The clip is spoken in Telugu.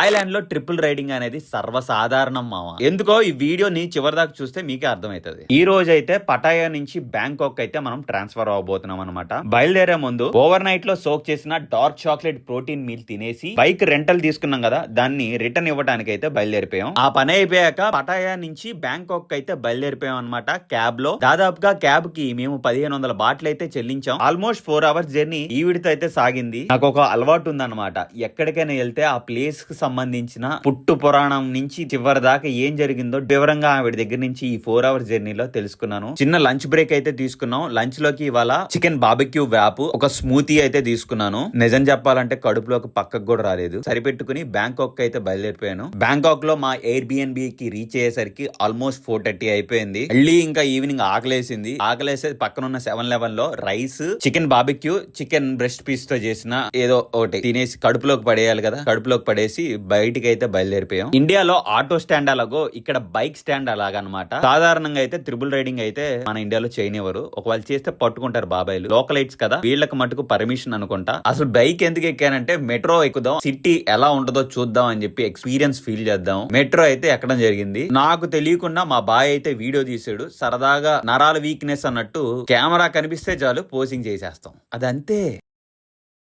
థాయిలాండ్ లో ట్రిపుల్ రైడింగ్ అనేది సర్వసాధారణం మామ. ఎందుకో ఈ వీడియోని చివరిదాకా చూస్తే మీకే అర్థమవుతుంది. ఈ రోజు అయితే పటాయా నుంచి బ్యాంకాక్ అయితే మనం ట్రాన్స్ఫర్ అవబోతున్నాం అనమాట. బయలుదేరే ముందు ఓవర్ నైట్ లో సోక్ చేసిన డార్క్ చాక్లెట్ ప్రోటీన్ మీల్ తినేసి బైక్ రెంటల్ తీసుకున్నాం కదా, దాన్ని రిటర్న్ ఇవ్వడానికి అయితే బయలుదేరిపోయాం. ఆ పని అయిపోయాక పటాయా నుంచి బ్యాంకాక్ అయితే బయలుదేరిపోయాం అనమాట క్యాబ్ లో. దాదాపుగా క్యాబ్ కి మేము 1500 బాట్లు అయితే చెల్లించాం. ఆల్మోస్ట్ 4 అవర్స్ జర్నీ ఈ విడితో అయితే సాగింది. నాకు ఒక అలవాటు ఉందన్నమాట, ఎక్కడికైనా వెళ్తే ఆ ప్లేస్ కి సంబంధించిన పుట్టు పురాణం నుంచి చివరి దాకా ఏం జరిగిందో వివరంగా ఆవిడ దగ్గర నుంచి ఈ 4 అవర్స్ జర్నీలో తెలుసుకున్నాను. చిన్న లంచ్ బ్రేక్ అయితే తీసుకున్నాం. లంచ్ లోకి ఇవాళ చికెన్ బార్బిక్యూ వ్యాప్, ఒక స్మూతీ అయితే తీసుకున్నాను. నిజం చెప్పాలంటే కడుపులోకి పక్కకు కూడా రాలేదు. సరిపెట్టుకుని బ్యాంకాక్ అయితే బయలుదేరిపోయాను. బ్యాంకాక్ లో మా ఎయిర్బిఎన్బి కి రీచ్ అయ్యేసరికి ఆల్మోస్ట్ 4:30 అయిపోయింది. మళ్ళీ ఇంకా ఈవినింగ్ ఆకలేసింది. ఆకలేసేది పక్కన ఉన్న 7-Eleven లో rice, chicken barbecue, chicken breast piece తో చేసిన ఏదో ఒకటి తినేసి కడుపులోకి పడేయాలి కదా, కడుపులోకి పడేసి బయటికి అయితే బయలుదేరిపోయాం. ఇండియాలో ఆటో స్టాండ్ అలాగో ఇక్కడ బైక్ స్టాండ్ అలాగనమాట. సాధారణంగా అయితే త్రిబుల్ రైడింగ్ అయితే మన ఇండియాలో చేయనివ్వరు. ఒకవేళ చేస్తే పట్టుకుంటారు బాబాయిలు. లోకలైట్స్ కదా, వీళ్ళకి మటుకు పర్మిషన్ అనుకుంటా. అసలు బైక్ ఎందుకు ఎక్కానంటే మెట్రో ఎక్కుదాం, సిటీ ఎలా ఉంటుందో చూద్దాం అని చెప్పి ఎక్స్పీరియన్స్ ఫీల్ చేద్దాం. మెట్రో అయితే ఎక్కడం జరిగింది. నాకు తెలియకుండా మా బాయ్ అయితే వీడియో తీసాడు. సరదాగా నరాల వీక్నెస్ అన్నట్టు కెమెరా కనిపిస్తే చాలు పోసింగ్ చేసేస్తాం. అదంతే.